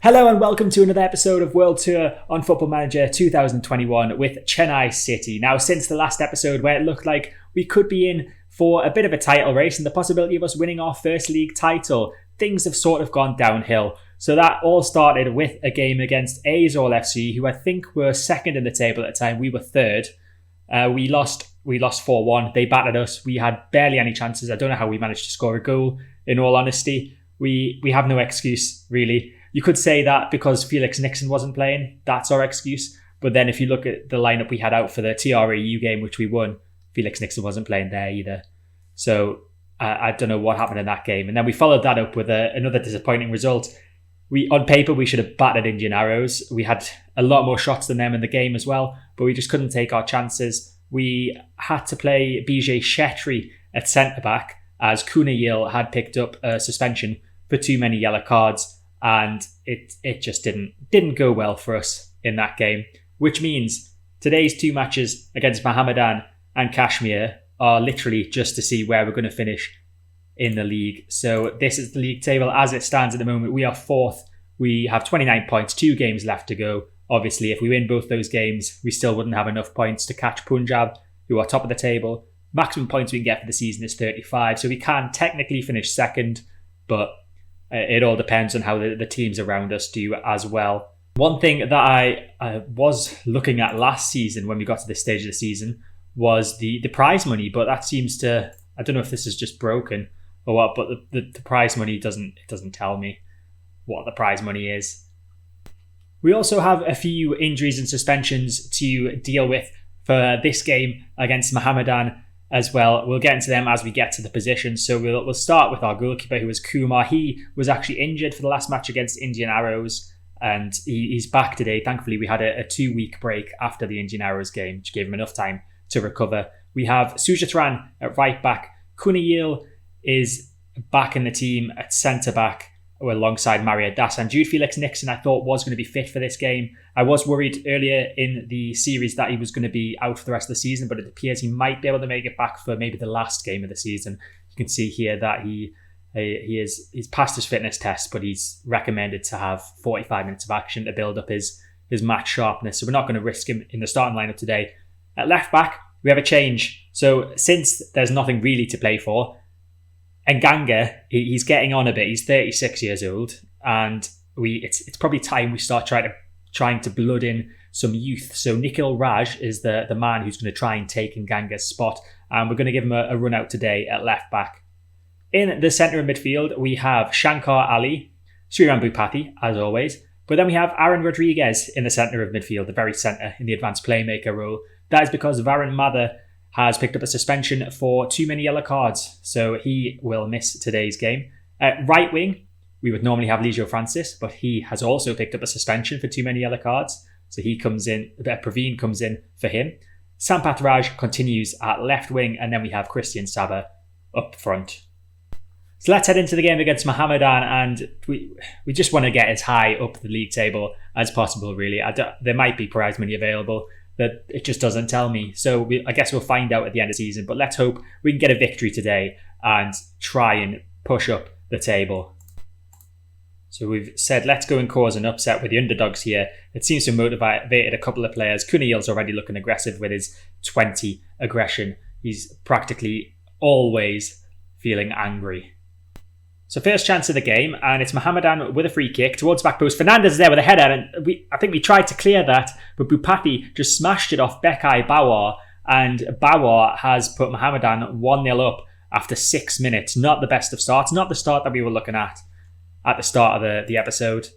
Hello and welcome to another episode of World Tour on Football Manager 2021 with Chennai City. Now, since the last episode where it looked like we could be in for a bit of a title race and the possibility of us winning our first league title, things have sort of gone downhill. So that all started with a game against Azol FC, who I think were second in the table at the time. We were third. We lost 4-1. They battered us. We had barely any chances. I don't know how we managed to score a goal, in all honesty. We have no excuse, really. You could say that because Felix Nixon wasn't playing, that's our excuse. But then if you look at the lineup we had out for the TRAU game, which we won, Felix Nixon wasn't playing there either. So I don't know what happened in that game. And then we followed that up with another disappointing result. On paper, we should have battered Indian Arrows. We had a lot more shots than them in the game as well, but we just couldn't take our chances. We had to play Bijay Shetty at centre-back as Kuna Yil had picked up a suspension for too many yellow cards. And it just didn't go well for us in that game, which means today's two matches against Mohammedan and Kashmir are literally just to see where we're going to finish in the league. So this is the league table as it stands at the moment. We are fourth. We have 29 points, 2 games left to go. Obviously, if we win both those games, we still wouldn't have enough points to catch Punjab, who are top of the table. Maximum points we can get for the season is 35. So we can technically finish second, but it all depends on how the teams around us do as well. One thing that I was looking at last season when we got to this stage of the season was the prize money, but that seems to, I don't know if this is just broken or what, but the prize money doesn't tell me what the prize money is. We also have a few injuries and suspensions to deal with for this game against Mohammedan as well. We'll get into them as we get to the positions. So we'll start with our goalkeeper, who was Kumar. He was actually injured for the last match against Indian Arrows, and he's back today. Thankfully, we had a 2-week break after the Indian Arrows game, which gave him enough time to recover. We have Sujatran at right back. Kunayil is back in the team at centre back alongside Maria Dassan. Jude Felix Nixon, I thought, was going to be fit for this game. I was worried earlier in the series that he was going to be out for the rest of the season, but it appears he might be able to make it back for maybe the last game of the season. You can see here that he's passed his fitness test, but he's recommended to have 45 minutes of action to build up his match sharpness. So we're not going to risk him in the starting lineup today. At left back, we have a change. So since there's nothing really to play for, Nganga, he's getting on a bit. He's 36 years old, and it's probably time we start trying to blood in some youth. So Nikhil Raj is the man who's going to try and take Nganga's spot, and we're going to give him a run out today at left back. In the centre of midfield, we have Shankar Ali, Sriram Bhupathi, as always, but then we have Aaron Rodriguez in the centre of midfield, the very centre in the advanced playmaker role. That is because Varun Mather has picked up a suspension for too many yellow cards, so he will miss today's game. At right wing, we would normally have Lijo Francis, but he has also picked up a suspension for too many yellow cards, so he comes in. Praveen comes in for him. Sampath Raj continues at left wing, and then we have Christian Saba up front. So let's head into the game against Mohammedan, and we just want to get as high up the league table as possible, really. There might be prize money available, that it just doesn't tell me. So I guess we'll find out at the end of the season. But let's hope we can get a victory today and try and push up the table. So we've said let's go and cause an upset with the underdogs here. It seems to have motivated a couple of players. Kuniyil's already looking aggressive with his 20 aggression. He's practically always feeling angry. So first chance of the game, and it's Mohammedan with a free kick towards back post. Fernandez is there with a header, and I think we tried to clear that, but Bhupathi just smashed it off Bekai Bawar, and Bawar has put Mohammedan 1-0 up after 6 minutes. Not the best of starts, not the start that we were looking at the start of the episode.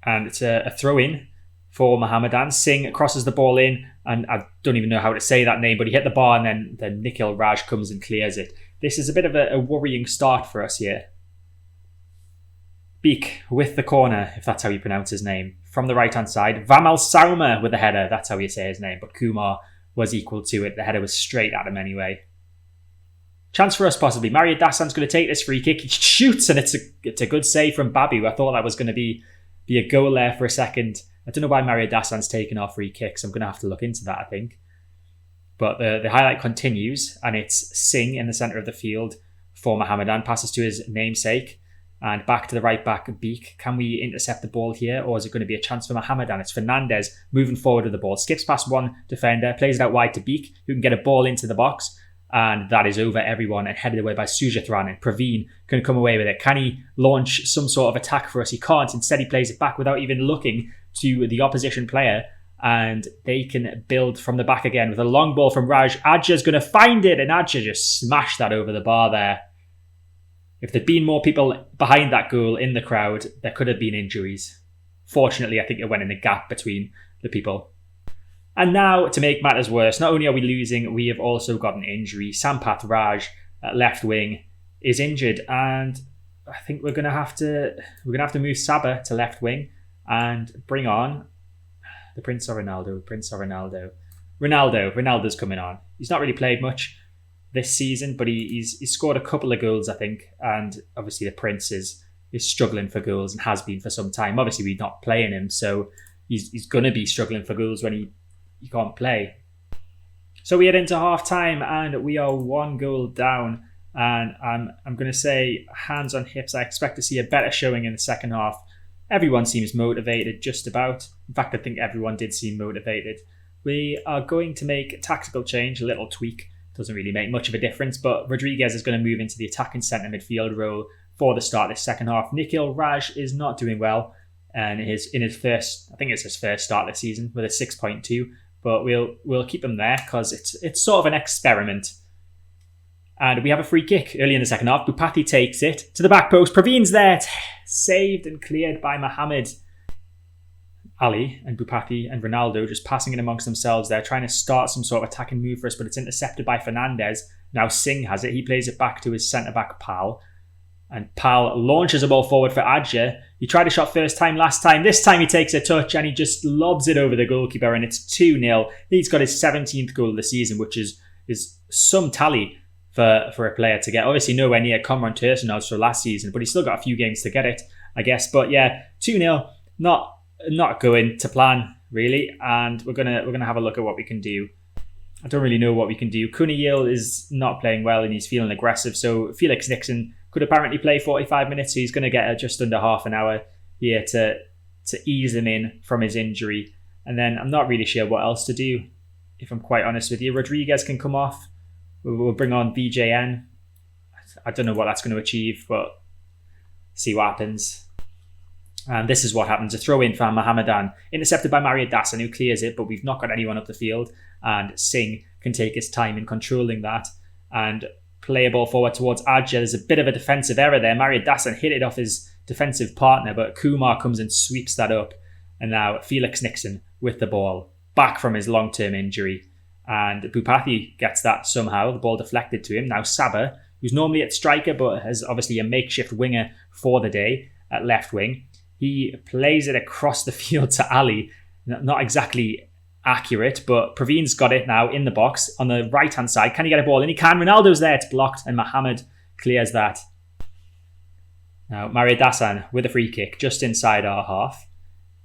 And it's a throw-in for Mohammedan. Singh crosses the ball in, and I don't even know how to say that name, but he hit the bar, and then Nikhil Raj comes and clears it. This is a bit of a worrying start for us here. Beek with the corner, if that's how you pronounce his name. From the right-hand side, Vamal Sauma with the header. That's how you say his name, but Kumar was equal to it. The header was straight at him anyway. Chance for us possibly. Maria Dassan's going to take this free kick. He shoots, and it's a good save from Babu. I thought that was going to be a goal there for a second. I don't know why Maria Dassan's taken our free kicks. I'm going to have to look into that, I think. But the highlight continues, and it's Singh in the centre of the field for Mohammedan. Passes to his namesake. And back to the right back, Beak. Can we intercept the ball here, or is it going to be a chance for Mohammedan? It's Fernandez moving forward with the ball. Skips past one defender, plays it out wide to Beak, who can get a ball into the box. And that is over everyone and headed away by Sujatran. And Praveen can come away with it. Can he launch some sort of attack for us? He can't. Instead, he plays it back without even looking to the opposition player. And they can build from the back again with a long ball from Raj. Adja's going to find it, and Adja just smashed that over the bar there. If there'd been more people behind that goal in the crowd, there could have been injuries. Fortunately, I think it went in the gap between the people. And now, to make matters worse, not only are we losing, we have also got an injury. Sampath Raj at left wing is injured, and I think we're gonna have to move Saba to left wing and bring on the Prince or Ronaldo. Ronaldo's coming on. He's not really played much this season, but he's scored a couple of goals, I think, and obviously the Prince is struggling for goals and has been for some time. Obviously, we're not playing him, so he's going to be struggling for goals when he can't play. So we head into half time and we are 1 goal down, and I'm going to say hands on hips. I expect to see a better showing in the second half. Everyone seems motivated, just about. In fact, I think everyone did seem motivated. We are going to make a tactical change, a little tweak. Doesn't really make much of a difference, but Rodriguez is going to move into the attacking centre midfield role for the start of this second half. Nikhil Raj is not doing well, and in his first start this season with a 6.2, but we'll keep him there because it's sort of an experiment. And we have a free kick early in the second half. Bupati takes it to the back post. Praveen's there, saved and cleared by Mohammed. Ali and Bupati and Ronaldo just passing it amongst themselves. They're trying to start some sort of attacking move for us, but it's intercepted by Fernandez. Now Singh has it. He plays it back to his centre-back Pal. And Pal launches a ball forward for Adja. He tried a shot first time, last time. This time he takes a touch and he just lobs it over the goalkeeper, and it's 2-0. He's got his 17th goal of the season, which is some tally for a player to get. Obviously nowhere near Comran Tursunov for last season, but he's still got a few games to get it, I guess. But yeah, 2-0, not going to plan really, and we're gonna have a look at what we can do. I don't really know what we can do. Kuniyil is not playing well and he's feeling aggressive, so Felix Nixon could apparently play 45 minutes, so he's going to get just under half an hour here to ease him in from his injury. And then I'm not really sure what else to do, if I'm quite honest with you. Rodriguez can come off. We'll bring on VJN. I don't know what that's going to achieve, but see what happens. And this is what happens. A throw in for Mohammedan, intercepted by Mario Dassan, who clears it, but we've not got anyone up the field. And Singh can take his time in controlling that and play a ball forward towards Adja. There's a bit of a defensive error there. Mario Dassan hit it off his defensive partner, but Kumar comes and sweeps that up. And now Felix Nixon with the ball, back from his long-term injury. And Bupati gets that somehow, the ball deflected to him. Now Saba, who's normally at striker, but has obviously a makeshift winger for the day at left wing. He plays it across the field to Ali. Not exactly accurate, but Praveen's got it now in the box on the right-hand side. Can he get a ball? And he can. Ronaldo's there. It's blocked, and Mohammed clears that. Now, Mario Dassan with a free kick just inside our half.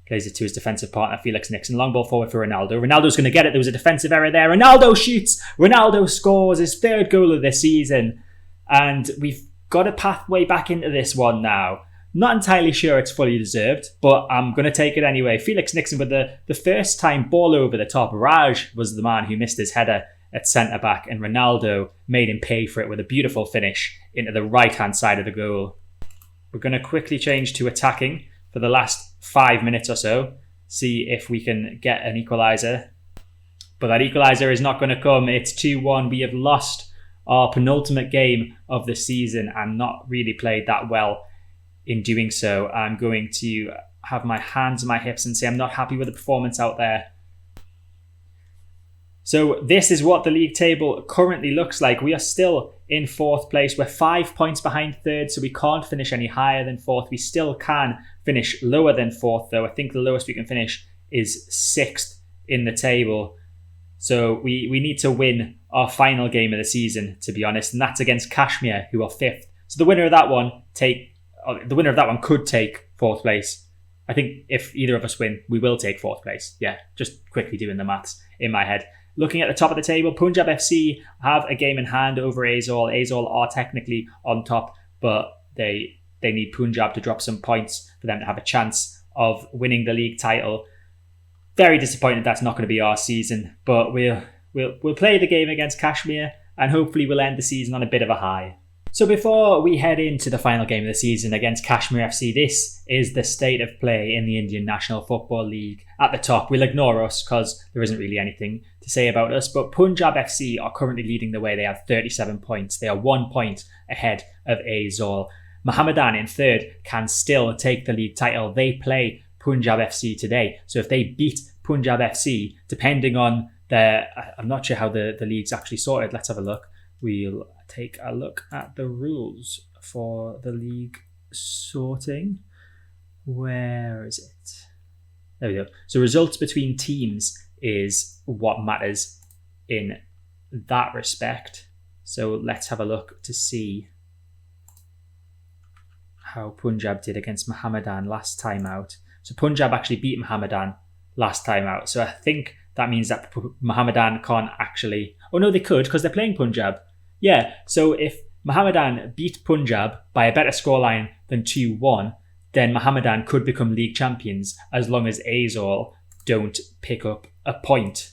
Plays it to his defensive partner, Felix Nixon. Long ball forward for Ronaldo. Ronaldo's going to get it. There was a defensive error there. Ronaldo shoots. Ronaldo scores his 3rd goal of the season. And we've got a pathway back into this one now. Not entirely sure it's fully deserved, but I'm going to take it anyway. Felix Nixon with the first time ball over the top. Raj was the man who missed his header at centre-back, and Ronaldo made him pay for it with a beautiful finish into the right-hand side of the goal. We're going to quickly change to attacking for the last 5 minutes or so, see if we can get an equaliser. But that equaliser is not going to come. It's 2-1. We have lost our penultimate game of the season and not really played that well. In doing so, I'm going to have my hands on my hips and say I'm not happy with the performance out there. So this is what the league table currently looks like. We are still in 4th place. We're 5 points behind 3rd, so we can't finish any higher than 4th. We still can finish lower than 4th, though. I think the lowest we can finish is 6th in the table. So we need to win our final game of the season, to be honest, and that's against Kashmir, who are 5th. So the winner of that one could take 4th place. I think if either of us win, we will take 4th place. Yeah, just quickly doing the maths in my head. Looking at the top of the table, Punjab FC have a game in hand over Azol. Azol are technically on top, but they They need Punjab to drop some points for them to have a chance of winning the league title. Very disappointed that's not going to be our season, but we'll play the game against Kashmir and hopefully we'll end the season on a bit of a high. So before we head into the final game of the season against Kashmir FC, this is the state of play in the Indian National Football League. At the top, we'll ignore us because there isn't really anything to say about us, but Punjab FC are currently leading the way. They have 37 points. They are 1 point ahead of Aizawl. Mohammedan in third can still take the league title. They play Punjab FC today. So if they beat Punjab FC, depending on I'm not sure how the league's actually sorted. Let's have a look. We'll take a look at the rules for the league sorting. Where is it? There we go. So results between teams is what matters in that respect. So let's have a look to see how Punjab did against Mohammedan last time out. So Punjab actually beat Mohammedan last time out. So I think that means that Mohammedan can't actually... Oh no, they could because they're playing Punjab. Yeah, so if Mohammedan beat Punjab by a better scoreline than 2-1, then Mohammedan could become league champions as long as Aizawl don't pick up a point.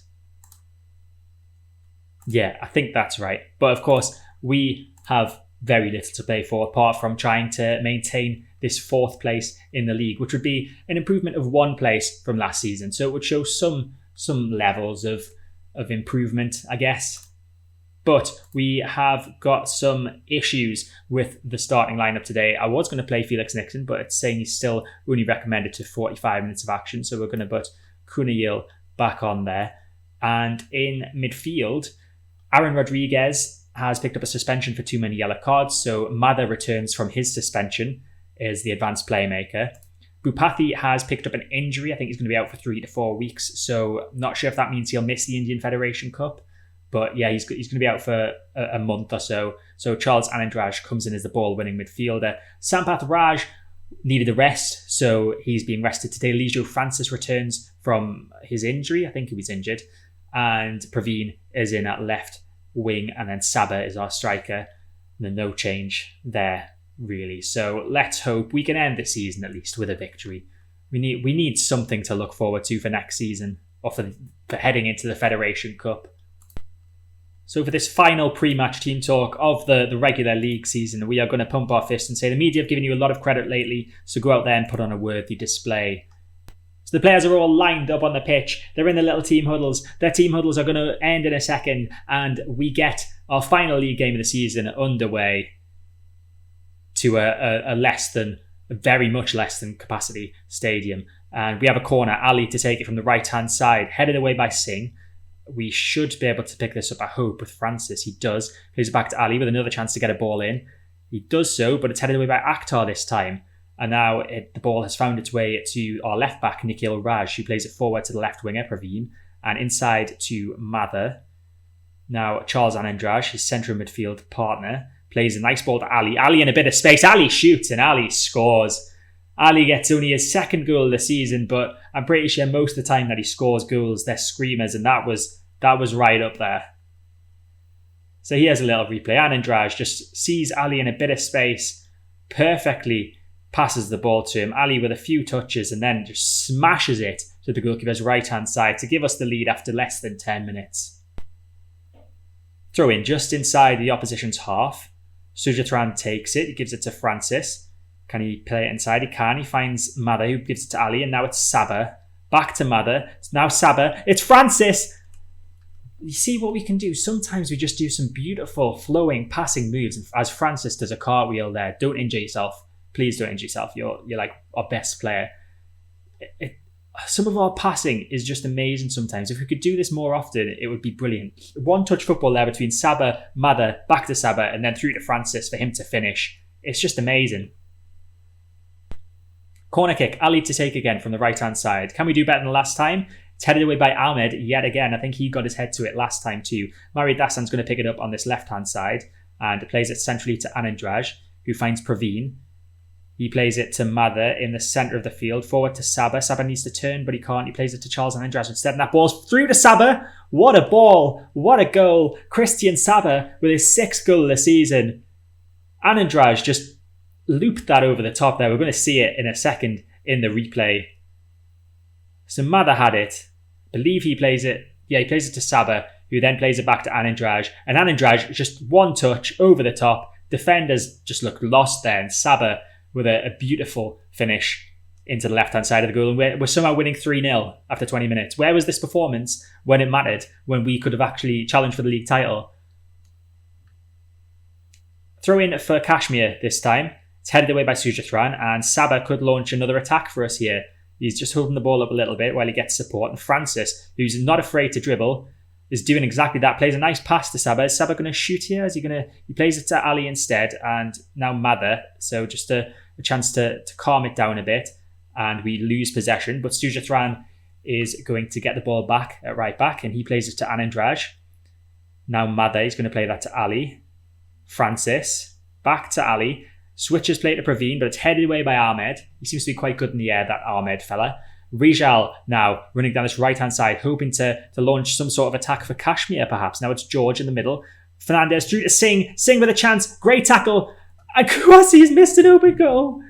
Yeah, I think that's right. But of course, we have very little to play for apart from trying to maintain this 4th place in the league, which would be an improvement of 1 place from last season. So it would show some levels of improvement, I guess. But we have got some issues with the starting lineup today. I was going to play Felix Nixon, but it's saying he's still only recommended to 45 minutes of action. So we're going to put Kunayil back on there. And in midfield, Aaron Rodriguez has picked up a suspension for too many yellow cards. So Mather returns from his suspension as the advanced playmaker. Bhupathi has picked up an injury. I think he's going to be out for 3 to 4 weeks. So not sure if that means he'll miss the Indian Federation Cup. But yeah, he's going to be out for a month or so. So Charles Anandraj comes in as the ball-winning midfielder. Sampath Raj needed a rest, so he's being rested today. Lijo Francis returns from his injury. I think he was injured. And Praveen is in at left wing. And then Saba is our striker. And then no change there, really. So let's hope we can end this season at least with a victory. We need something to look forward to for next season, or for heading into the Federation Cup. So for this final pre-match team talk of the regular league season, we are going to pump our fist and say the media have given you a lot of credit lately, so go out there and put on a worthy display. So the players are all lined up on the pitch. They're in the little team huddles. Their team huddles are going to end in a second, and we get our final league game of the season underway to a very much less than capacity stadium. And we have a corner, Ali to take it from the right-hand side, headed away by Singh. We should be able to pick this up, I hope, with Francis. He does. Plays it back to Ali with another chance to get a ball in. He does so, but it's headed away by Akhtar this time. And now the ball has found its way to our left back, Nikhil Raj, who plays it forward to the left winger, Praveen, and inside to Mather. Now Charles Anandraj, his central midfield partner, plays a nice ball to Ali. Ali in a bit of space. Ali shoots and Ali scores. Ali gets only his 2nd goal of the season, but I'm pretty sure most of the time that he scores goals, they're screamers, and that was right up there. So here's a little replay. Anandraj just sees Ali in a bit of space, perfectly passes the ball to him. Ali with a few touches and then just smashes it to the goalkeeper's right-hand side to give us the lead after less than 10 minutes. Throw in just inside the opposition's half. Sujatran takes it. He gives it to Francis. Can he play it inside? He can. He finds Mather, who gives it to Ali, and now it's Saba. Back to Mather. It's now Saba. It's Francis! You see what we can do? Sometimes we just do some beautiful flowing passing moves, as Francis does a cartwheel there. Don't injure yourself. Please don't injure yourself. You're like our best player. Some of our passing is just amazing sometimes. If we could do this more often, it would be brilliant. One touch football there between Saba, Mather, back to Saba, and then through to Francis for him to finish. It's just amazing. Corner kick, Ali to take again from the right-hand side. Can we do better than last time? It's headed away by Ahmed yet again. I think he got his head to it last time too. Mari Dasan's going to pick it up on this left-hand side and plays it centrally to Anandraj, who finds Praveen. He plays it to Mather in the centre of the field, forward to Saba. Saba needs to turn, but he can't. He plays it to Charles Anandraj instead, and that ball's through to Saba. What a ball. What a goal. Christian Saba with his 6th goal of the season. Anandraj just looped that over the top there. We're going to see it in a second in the replay. So Mather had it. I believe he plays it. Yeah, he plays it to Saba, who then plays it back to Anandraj. And Anandraj, just one touch over the top. Defenders just looked lost there. And Saba with a beautiful finish into the left-hand side of the goal. And we're somehow winning 3-0 after 20 minutes. Where was this performance when it mattered? When we could have actually challenged for the league title? Throw in for Kashmir this time. It's headed away by Sujatran. And Saba could launch another attack for us here. He's just holding the ball up a little bit while he gets support. And Francis, who's not afraid to dribble, is doing exactly that. Plays a nice pass to Saba. Is Saba going to shoot here? He plays it to Ali instead. And now Mather. So just a chance to calm it down a bit. And we lose possession. But Sujatran is going to get the ball back at right back. And he plays it to Anandraj. Now Mather is going to play that to Ali. Francis. Back to Ali. Switches play to Praveen, but it's headed away by Ahmed. He seems to be quite good in the air, that Ahmed fella. Rijal now running down this right-hand side, hoping to launch some sort of attack for Kashmir, perhaps. Now it's George in the middle. Fernandez through to Singh. Singh with a chance. Great tackle. And Kouassi's missed an open goal.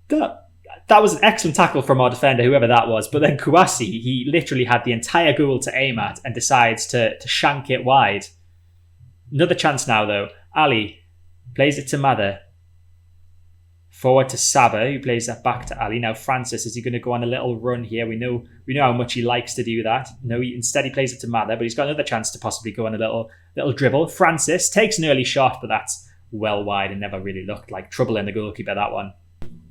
That was an excellent tackle from our defender, whoever that was. But then Kouassi, he literally had the entire goal to aim at and decides to shank it wide. Another chance now, though. Ali plays it to Mather. Forward to Saba, who plays that back to Ali. Now Francis, is he going to go on a little run here? We know how much he likes to do that. No, instead he plays it to Mather, but he's got another chance to possibly go on a little dribble. Francis takes an early shot, but that's well wide and never really looked like trouble in the goalkeeper, that one.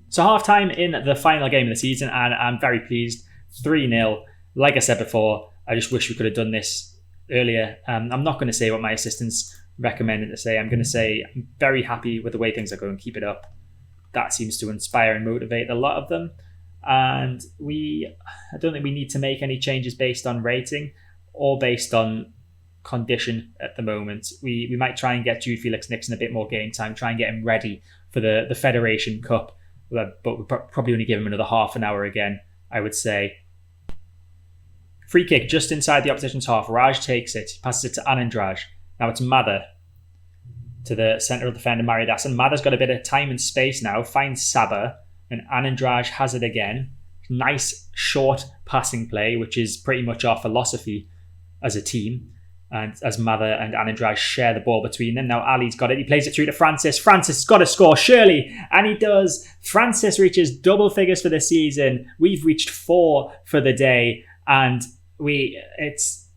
So half-time in the final game of the season, and I'm very pleased. 3-0. Like I said before, I just wish we could have done this earlier. I'm not going to say what my assistants recommended to say. I'm going to say I'm very happy with the way things are going. Keep it up. That seems to inspire and motivate a lot of them. And I don't think we need to make any changes based on rating or based on condition at the moment. We might try and get Jude Felix-Nixon a bit more game time, try and get him ready for the Federation Cup. But we'll probably only give him another half an hour again, I would say. Free kick just inside the opposition's half. Raj takes it, passes it to Anandraj. Now it's Mather to the centre of defender, Maridas. And Mather's got a bit of time and space now. Finds Saba. And Anandraj has it again. Nice short passing play, which is pretty much our philosophy as a team. And as Mather and Anandraj share the ball between them. Now Ali's got it. He plays it through to Francis. Francis has got to score, surely. And he does. Francis reaches double figures for the season. We've reached 4 for the day. And it's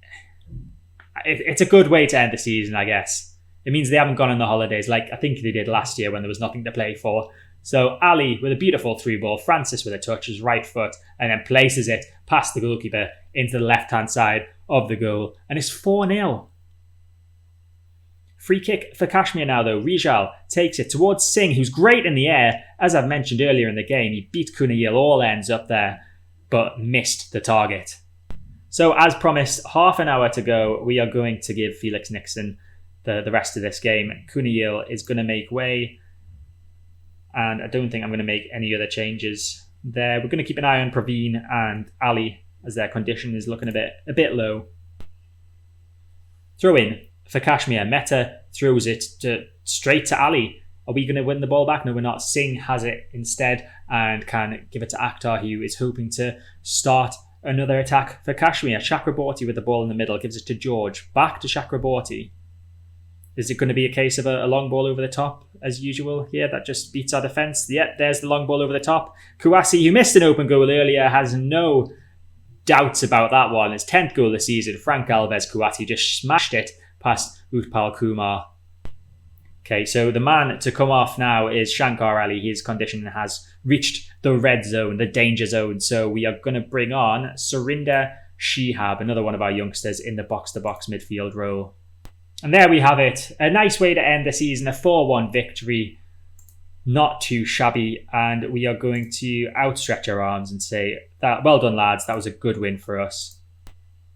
a good way to end the season, I guess. It means they haven't gone on the holidays like I think they did last year when there was nothing to play for. So Ali with a beautiful through ball, Francis with a touch, his right foot, and then places it past the goalkeeper into the left-hand side of the goal. And it's 4-0. Free kick for Kashmir now, though. Rijal takes it towards Singh, who's great in the air. As I've mentioned earlier in the game, he beat Kunayil all ends up there, but missed the target. So as promised, half an hour to go. We are going to give Felix-Nixon the rest of this game. Kunayil is going to make way. And I don't think I'm going to make any other changes there. We're going to keep an eye on Praveen and Ali as their condition is looking a bit low. Throw in for Kashmir. Mehta throws it straight to Ali. Are we going to win the ball back? No, we're not. Singh has it instead and can give it to Akhtar, who is hoping to start another attack for Kashmir. Chakraborty with the ball in the middle gives it to George. Back to Chakraborty. Is it going to be a case of a long ball over the top as usual here that just beats our defence? Yeah, there's the long ball over the top. Kouassi, who missed an open goal earlier, has no doubts about that one. His 10th goal this season. Frank Alves Kouassi just smashed it past Utpal Kumar. Okay, so the man to come off now is Shankar Ali. His condition has reached the red zone, the danger zone. So we are going to bring on Surinder Shihab, another one of our youngsters in the box-to-box midfield role. And there we have it. A nice way to end the season. A 4-1 victory. Not too shabby. And we are going to outstretch our arms and say, that well done, lads. That was a good win for us.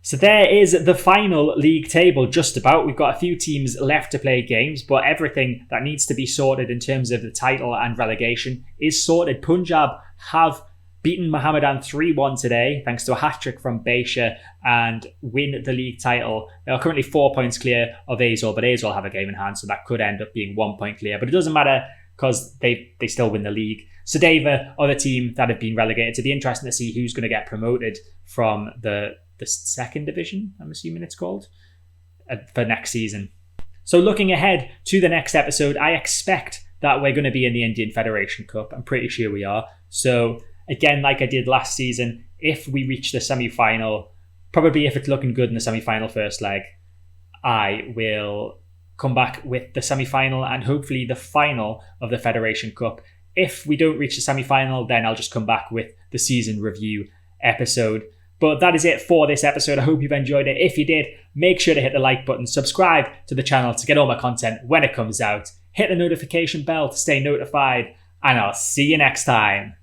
So there is the final league table just about. We've got a few teams left to play games, but everything that needs to be sorted in terms of the title and relegation is sorted. Punjab have beaten Mohammedan 3-1 today, thanks to a hat-trick from Beisha, and win the league title. They are currently 4 points clear of Azul, but Azul have a game in hand, so that could end up being 1 point clear. But it doesn't matter, because they still win the league. Sodeva are the team that have been relegated. So it'll be interesting to see who's going to get promoted from the second division, I'm assuming it's called, for next season. So looking ahead to the next episode, I expect that we're going to be in the Indian Federation Cup. I'm pretty sure we are. So again, like I did last season, if we reach the semi-final, probably if it's looking good in the semi-final first leg, I will come back with the semi-final and hopefully the final of the Federation Cup. If we don't reach the semi-final, then I'll just come back with the season review episode. But that is it for this episode. I hope you've enjoyed it. If you did, make sure to hit the like button, subscribe to the channel to get all my content when it comes out, hit the notification bell to stay notified, and I'll see you next time.